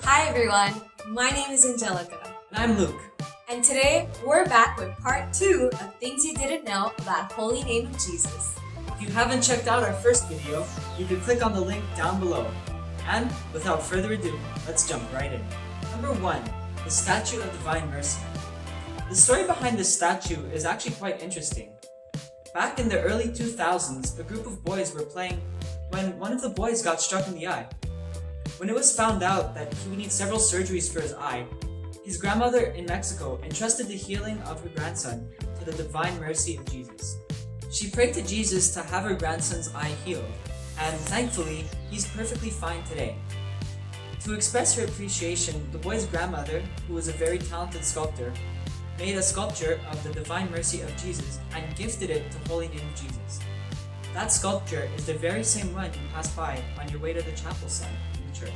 Hi everyone, my name is Angelica. And I'm Luke. And today we're back with part 2 of things you didn't know about Holy Name of Jesus. If you haven't checked out our first video, you can click on the link down below. And without further ado, let's jump right in. Number 1, the Statue of Divine Mercy. The story behind this statue is actually quite interesting. Back in the early 2000s, a group of boys were playing when one of the boys got struck in the eye. When it was found out that he would need several surgeries for his eye, his grandmother in Mexico entrusted the healing of her grandson to the divine mercy of Jesus. She prayed to Jesus to have her grandson's eye healed, and thankfully, he's perfectly fine today. To express her appreciation, the boy's grandmother, who was a very talented sculptor, made a sculpture of the divine mercy of Jesus and gifted it to Holy Name of Jesus. That sculpture is the very same one you pass by on your way to the chapel site in the church.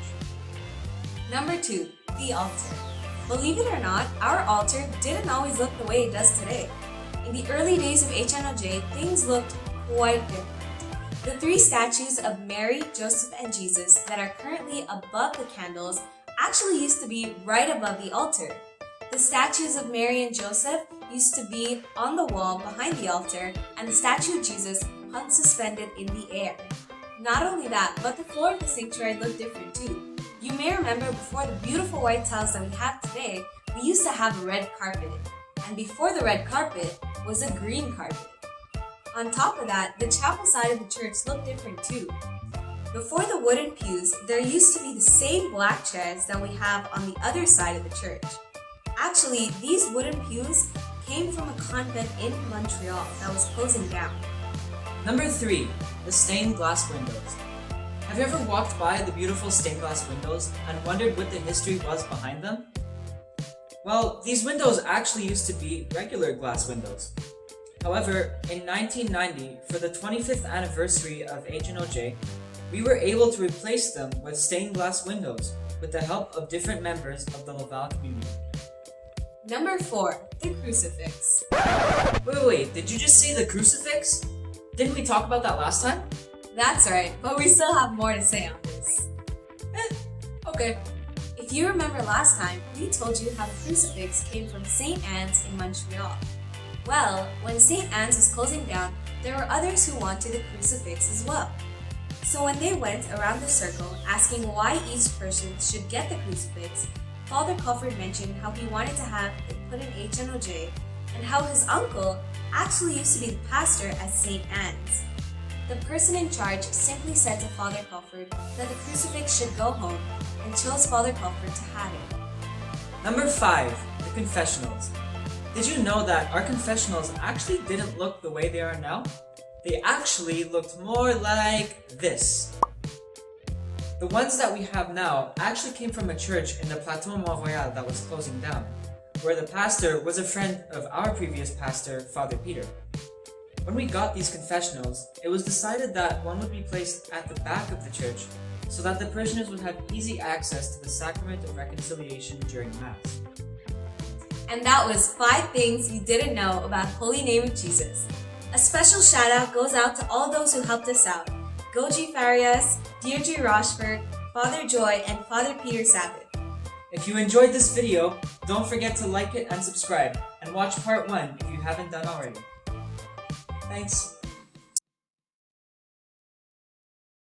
Number 2, the altar. Believe it or not, our altar didn't always look the way it does today. In the early days of HNOJ, things looked quite different. The 3 statues of Mary, Joseph, and Jesus that are currently above the candles actually used to be right above the altar. The statues of Mary and Joseph used to be on the wall behind the altar, and the statue of Jesus hung suspended in the air. Not only that, but the floor of the sanctuary looked different too. You may remember before the beautiful white tiles that we have today, we used to have a red carpet. And before the red carpet was a green carpet. On top of that, the chapel side of the church looked different too. Before the wooden pews, there used to be the same black chairs that we have on the other side of the church. Actually, these wooden pews came from a convent in Montreal that was closing down. Number 3, the stained glass windows. Have you ever walked by the beautiful stained glass windows and wondered what the history was behind them? Well, these windows actually used to be regular glass windows. However, in 1990, for the 25th anniversary of HNOJ, we were able to replace them with stained glass windows with the help of different members of the Laval community. Number 4, the Crucifix. Wait, did you just say the Crucifix? Didn't we talk about that last time? That's right, but we still have more to say on this. Okay. If you remember last time, we told you how the crucifix came from St. Anne's in Montreal. Well, when St. Anne's was closing down, there were others who wanted a crucifix as well. So when they went around the circle asking why each person should get the crucifix, Father Crawford mentioned how he wanted to have it put in HNOJ and how his uncle actually used to be the pastor at St. Anne's. The person in charge simply said to Father Crawford that the crucifix should go home and chose Father Crawford to have it. Number 5, the confessionals. Did you know that our confessionals actually didn't look the way they are now? They actually looked more like this. The ones that we have now actually came from a church in the Plateau Mont-Royal that was closing down, where the pastor was a friend of our previous pastor, Father Peter. When we got these confessionals, it was decided that one would be placed at the back of the church so that the parishioners would have easy access to the sacrament of reconciliation during Mass. And that was 5 things you didn't know about Holy Name of Jesus. A special shout out goes out to all those who helped us out. Goji Farias, Deirdre Rochford, Father Joy, and Father Peter Sabbath. If you enjoyed this video, don't forget to like it and subscribe, and watch part 1 if you haven't done already. Thanks.